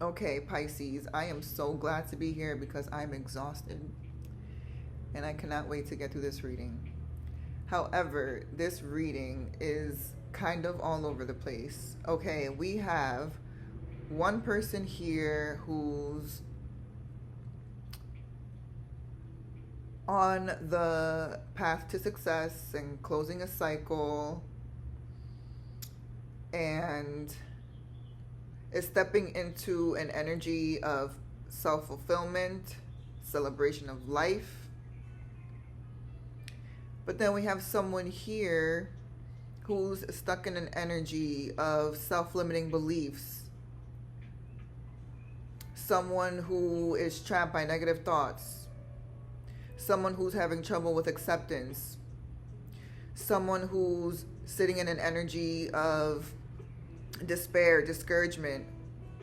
Okay, Pisces, I am so glad to be here because I'm exhausted and I cannot wait to get through this reading. However, this reading is kind of all over the place. Okay, we have one person here who's on the path to success and closing a cycle and is stepping into an energy of self-fulfillment, celebration of life. But then we have someone here who's stuck in an energy of self-limiting beliefs. Someone who is trapped by negative thoughts. Someone who's having trouble with acceptance. Someone who's sitting in an energy of despair, discouragement,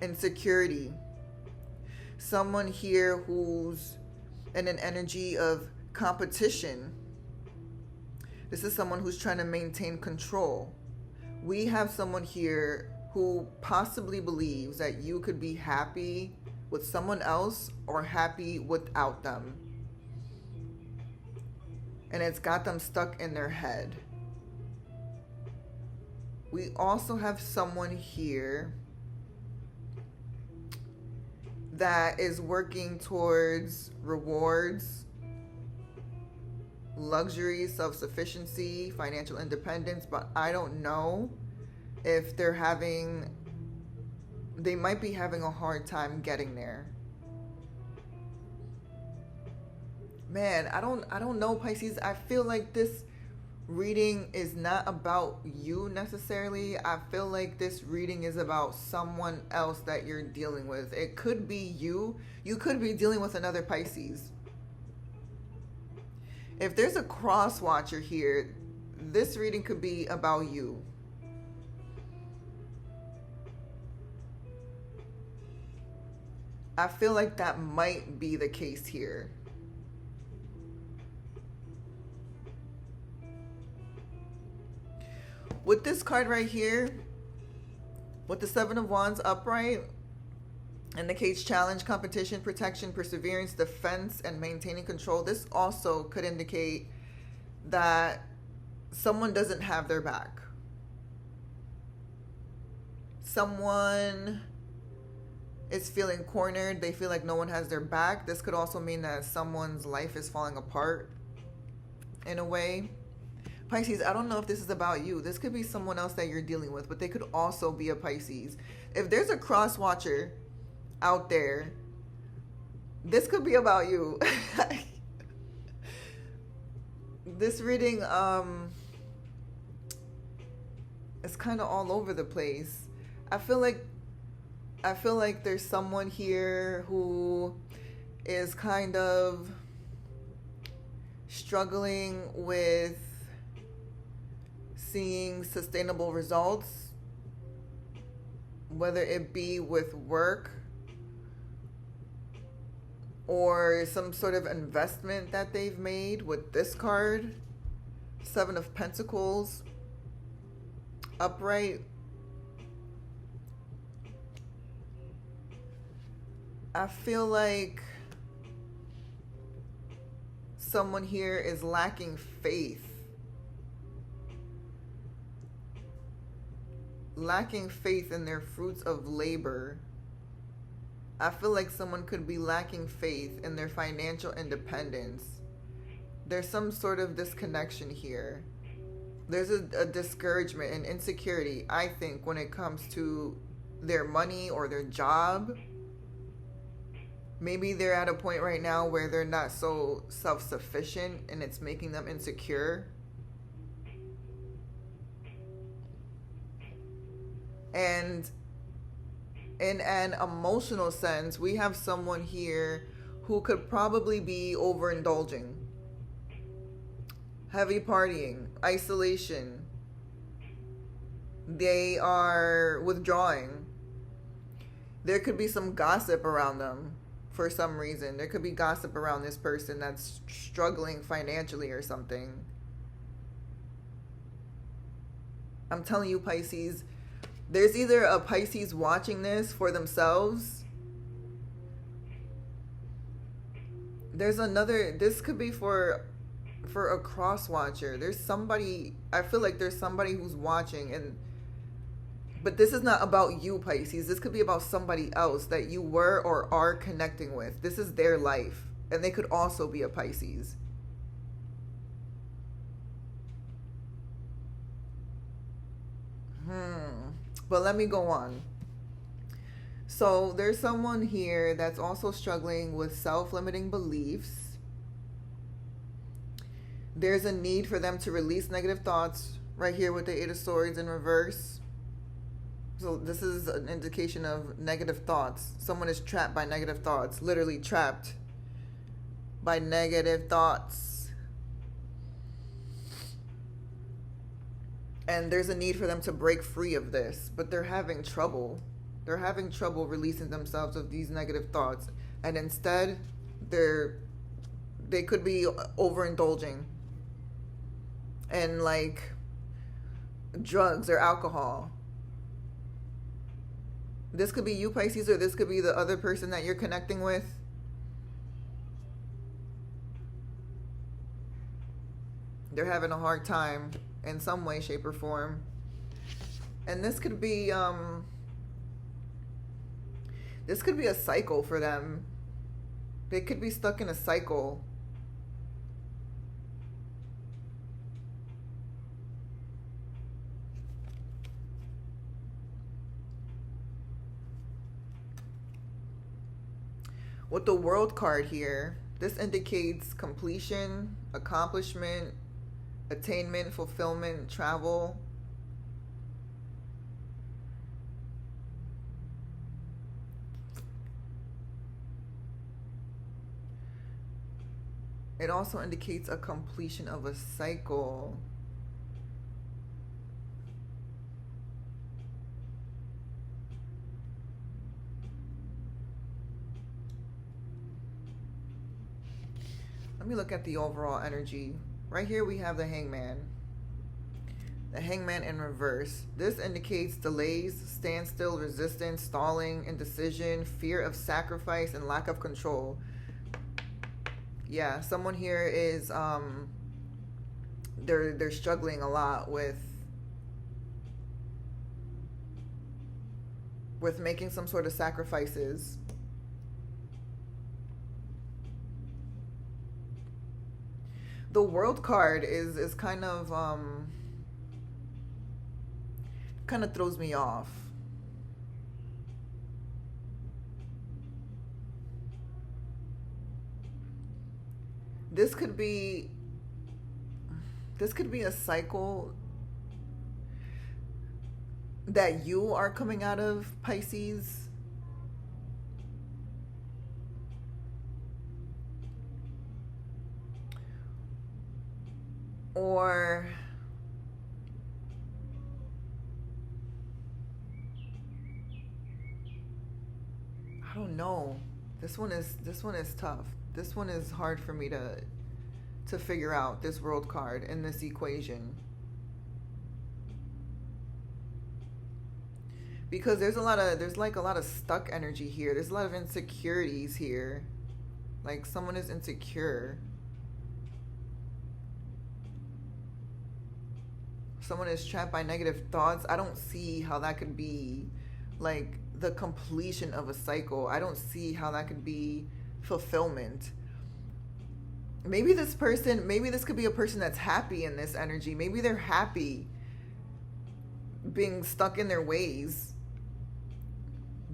insecurity. Someone here who's in an energy of competition. This is someone who's trying to maintain control. We have someone here who possibly believes that you could be happy with someone else or happy without them. And it's got them stuck in their head. We also have someone here that is working towards rewards, luxury, self-sufficiency, financial independence, but I don't know if they might be having a hard time getting there. Man, I don't know, Pisces. I feel like this reading is not about you necessarily. I feel like this reading is about someone else that you're dealing with. It could be you. You could be dealing with another Pisces. If there's a cross watcher here, this reading could be about you. I feel like that might be the case here. With this card right here, with the Seven of Wands upright, and the Cage challenge, competition, protection, perseverance, defense, and maintaining control, this also could indicate that someone doesn't have their back. Someone is feeling cornered. They feel like no one has their back. This could also mean that someone's life is falling apart in a way. Pisces, I don't know if this is about you. This could be someone else that you're dealing with, but they could also be a Pisces. If there's a cross watcher out there, this could be about you. This reading is kind of all over the place. I feel like there's someone here who is kind of struggling with seeing sustainable results, whether it be with work or some sort of investment that they've made with this card. Seven of Pentacles upright. I feel like someone here is lacking faith. Lacking faith in their fruits of labor. I feel like someone could be lacking faith in their financial independence. There's some sort of disconnection here. There's a discouragement and insecurity, I think, when it comes to their money or their job. Maybe they're at a point right now where they're not so self-sufficient and it's making them insecure. And in an emotional sense, we have someone here who could probably be overindulging. Heavy partying, isolation. They are withdrawing. There could be some gossip around them for some reason. There could be gossip around this person that's struggling financially or something. I'm telling you, Pisces, there's either a Pisces watching this for themselves There's another, this could be for a cross watcher. There's somebody, I feel like there's somebody who's watching, and but this is not about you, Pisces. This could be about somebody else that you were or are connecting with. This is their life, and they could also be a Pisces. But let me go on. So there's someone here that's also struggling with self-limiting beliefs. There's a need for them to release negative thoughts right here with the Eight of Swords in reverse. So this is an indication of negative thoughts. Someone is trapped by negative thoughts, literally trapped by negative thoughts. And there's a need for them to break free of this, but they're having trouble. They're having trouble releasing themselves of these negative thoughts. And instead, they could be overindulging in like drugs or alcohol. This could be you, Pisces, or this could be the other person that you're connecting with. They're having a hard time in some way, shape, or form. And this could be a cycle for them. They could be stuck in a cycle. With the World card here, this indicates completion, accomplishment, attainment, fulfillment, travel. It also indicates a completion of a cycle. Let me look at the overall energy. Right here we have the Hangman. The Hangman in reverse. This indicates delays, standstill, resistance, stalling, indecision, fear of sacrifice, and lack of control. Yeah, someone here is they're struggling a lot with making some sort of sacrifices. The World card is kind of throws me off. This could be a cycle that you are coming out of, Pisces. Or I don't know. This one is tough. This one is hard for me to figure out, this World card in this equation. Because there's like a lot of stuck energy here. There's a lot of insecurities here. Like someone is insecure. Someone is trapped by negative thoughts. I don't see how that could be like the completion of a cycle. I don't see how that could be fulfillment. Maybe this could be a person that's happy in this energy. Maybe they're happy being stuck in their ways,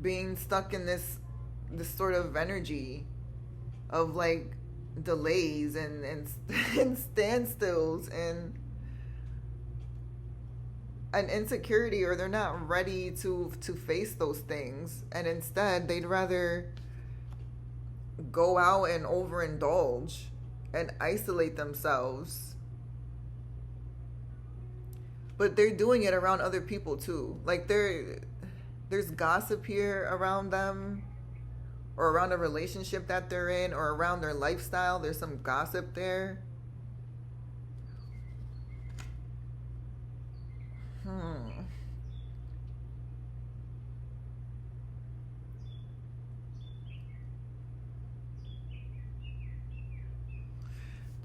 being stuck in this sort of energy of like delays and standstills and an insecurity, or they're not ready to face those things, and instead they'd rather go out and overindulge and isolate themselves. But they're doing it around other people too. Like there's gossip here around them, or around a relationship that they're in, or around their lifestyle. There's some gossip there.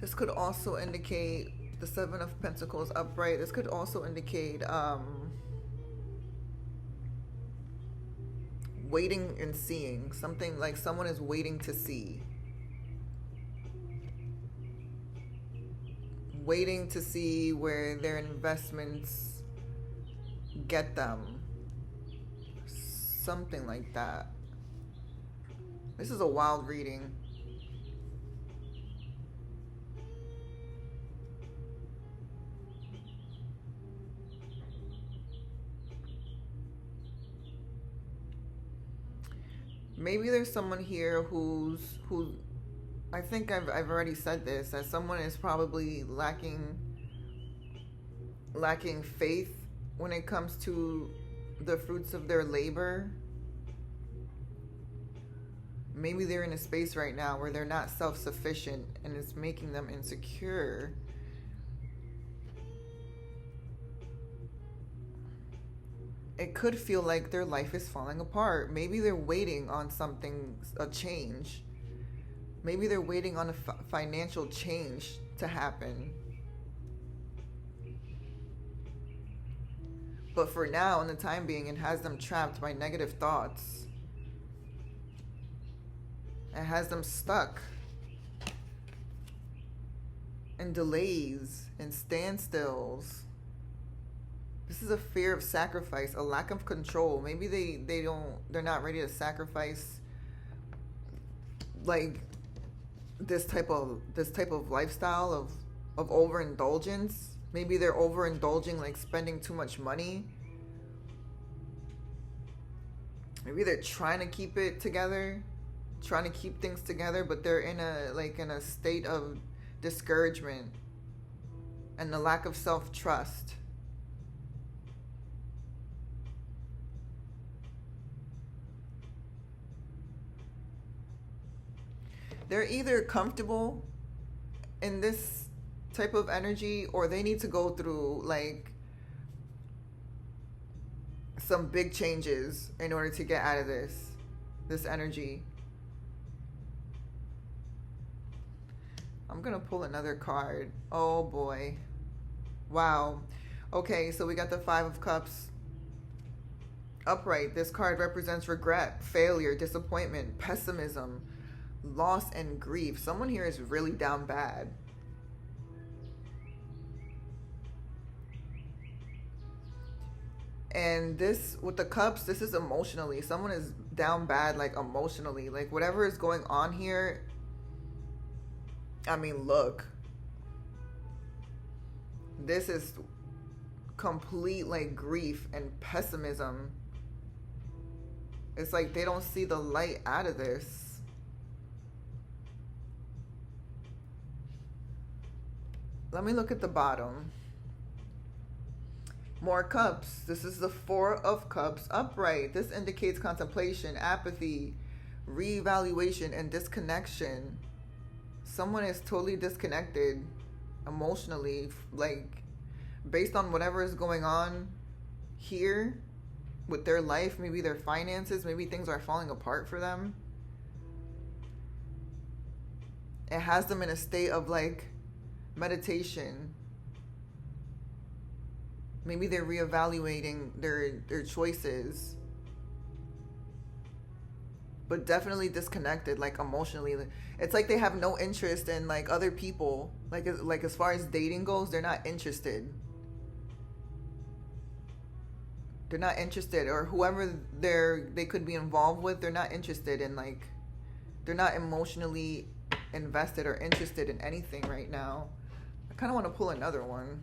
This could also indicate the Seven of Pentacles upright. This could also indicate waiting and seeing. Something like someone is waiting to see. Waiting to see where their investments get them. Something like that. This is a wild reading. Maybe there's someone here who I think I've already said this, that someone is probably lacking faith when it comes to the fruits of their labor. Maybe they're in a space right now where they're not self-sufficient and it's making them insecure. It could feel like their life is falling apart. Maybe they're waiting on something, a change. Maybe they're waiting on a financial change to happen. But for now, in the time being, it has them trapped by negative thoughts. It has them stuck in delays and standstills. This is a fear of sacrifice, a lack of control. Maybe they're not ready to sacrifice like this type of lifestyle of overindulgence. Maybe they're overindulging, like spending too much money. Maybe they're trying to keep it together, trying to keep things together, but they're in a state of discouragement and the lack of self-trust. They're either comfortable in this type of energy, or they need to go through like some big changes in order to get out of this energy. I'm gonna pull another card. Oh boy. Wow. Okay, so we got the Five of Cups upright. This card represents regret, failure, disappointment, pessimism, loss, and grief. Someone here is really down bad. And this, with the cups, this is emotionally. Someone is down bad, like emotionally. Like whatever is going on here, I mean, look. This is complete like grief and pessimism. It's like they don't see the light out of this. Let me look at the bottom. More cups. This is the Four of Cups upright. This indicates contemplation, apathy, reevaluation, and disconnection. Someone is totally disconnected emotionally, like based on whatever is going on here with their life, maybe their finances, maybe things are falling apart for them. It has them in a state of like meditation. Maybe they're reevaluating their choices, but definitely disconnected, like emotionally. It's like they have no interest in like other people. Like as far as dating goes, they're not interested. They're not interested, or whoever they could be involved with, they're not interested in, like, they're not emotionally invested or interested in anything right now. I kind of want to pull another one.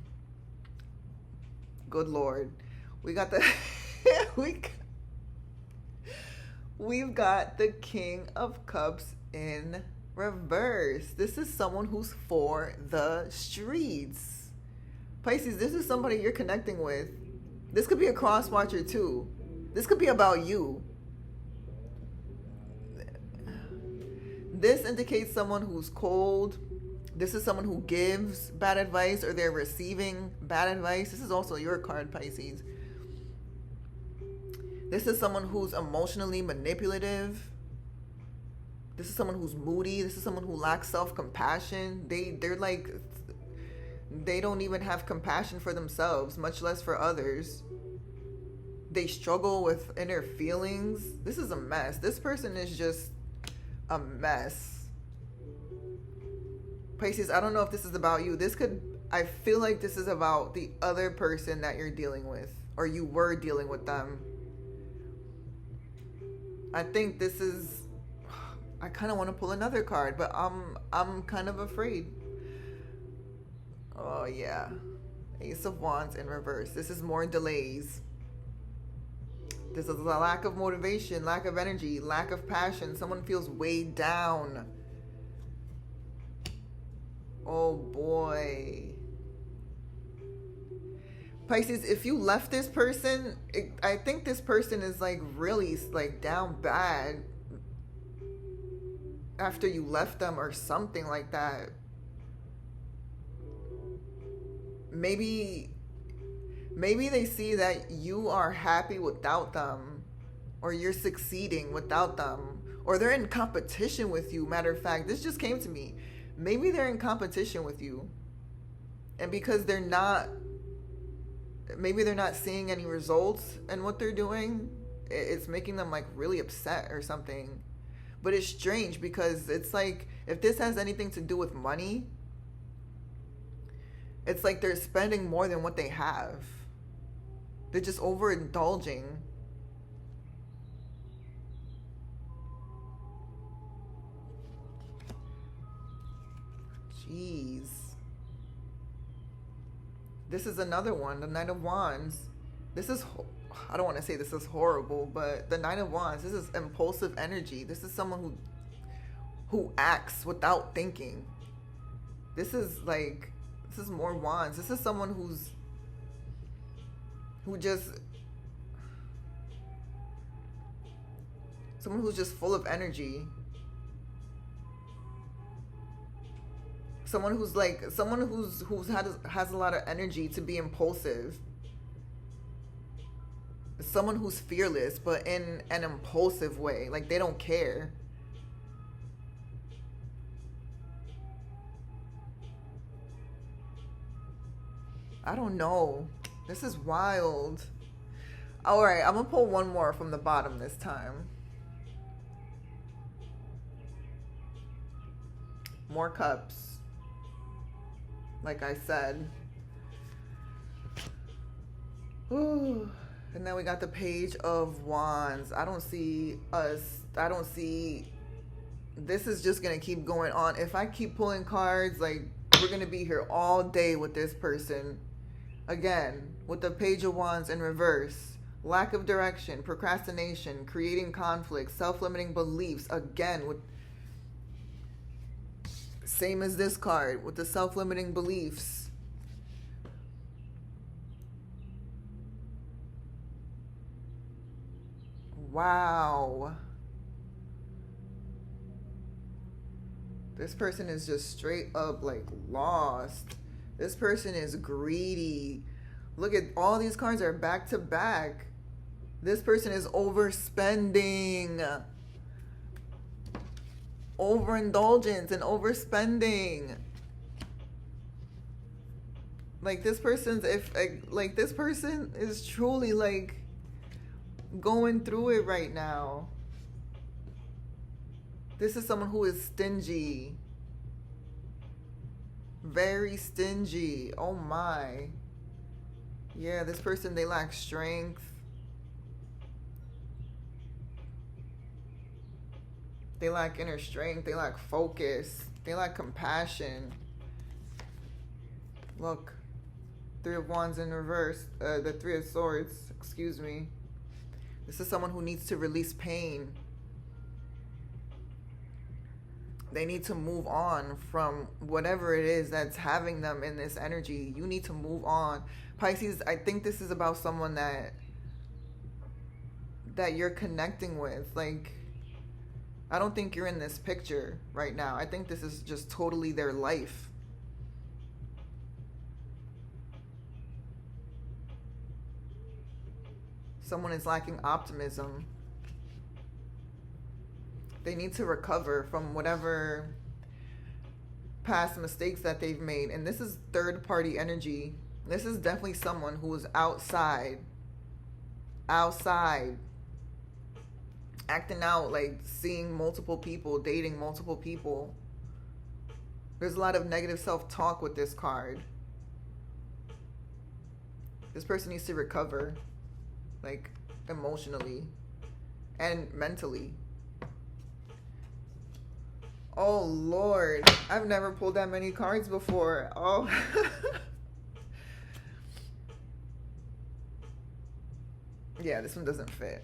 Good Lord. We got the we've got the King of Cups in reverse. This is someone who's for the streets. Pisces, this is somebody you're connecting with. This could be a cross watcher too. This could be about you. This indicates someone who's cold. This is someone who gives bad advice, or they're receiving bad advice. This is also your card, Pisces. This is someone who's emotionally manipulative. This is someone who's moody. This is someone who lacks self-compassion. They're like, they don't even have compassion for themselves, much less for others. They struggle with inner feelings. This is a mess. This person is just a mess. Pisces, I don't know if this is about you. I feel like this is about the other person that you're dealing with, or you were dealing with them. I think this is, I kind of want to pull another card, but I'm kind of afraid. Oh yeah. Ace of Wands in reverse. This is more delays. This is a lack of motivation, lack of energy, lack of passion. Someone feels weighed down. Oh boy. Pisces, if you left this person, I think this person is like really like down bad after you left them or something like that. Maybe they see that you are happy without them, or you're succeeding without them, or they're in competition with you. Matter of fact, this just came to me. Maybe they're in competition with you, and because maybe they're not seeing any results in what they're doing, it's making them like really upset or something. But it's strange because it's like, if this has anything to do with money, it's like they're spending more than what they have. They're just overindulging. Jeez. This is another one, the Knight of Wands. This is, I don't want to say this is horrible, but the Knight of Wands, this is impulsive energy. This is someone who acts without thinking. This is more wands. This is someone who's just full of energy. Someone who's has a lot of energy to be impulsive. Someone who's fearless, but in an impulsive way. Like, they don't care. I don't know. This is wild. All right, I'm gonna pull one more from the bottom this time. More cups. Like I said. Ooh. And then we got the Page of Wands. I don't see. This is just gonna keep going on. If I keep pulling cards, like, we're gonna be here all day with this person. Again, with the Page of Wands in reverse. Lack of direction, procrastination, creating conflict, self-limiting beliefs. Again, with same as this card, with the self-limiting beliefs. Wow. This person is just straight up like lost. This person is greedy. Look at all these cards are back to back. This person is overspending. Overindulgence and overspending. Like, this person's, this person is truly like going through it right now. This is someone who is stingy. Very stingy. Oh my. Yeah, this person, they lack strength. They lack inner strength. They lack focus. They lack compassion. Look. Three of Wands in reverse. The Three of Swords. Excuse me. This is someone who needs to release pain. They need to move on from whatever it is that's having them in this energy. You need to move on. Pisces, I think this is about someone that you're connecting with. Like, I don't think you're in this picture right now. I think this is just totally their life. Someone is lacking optimism. They need to recover from whatever past mistakes that they've made. And this is third party energy. This is definitely someone who is outside, acting out, like seeing multiple people, dating multiple people. There's a lot of negative self-talk with this card. This person needs to recover, like emotionally and mentally. Oh Lord, I've never pulled that many cards before. Oh. Yeah, this one doesn't fit.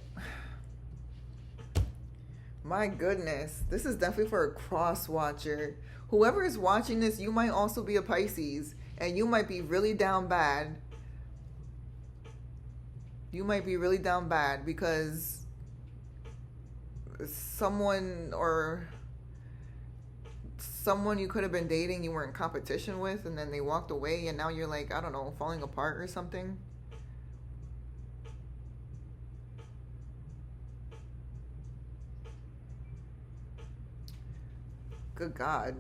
My goodness, this is definitely for a cross watcher. Whoever is watching this, you might also be a Pisces, and you might be really down bad. You might be really down bad because someone you could have been dating, you were in competition with, and then they walked away, and now you're like, I don't know, falling apart or something. Good God.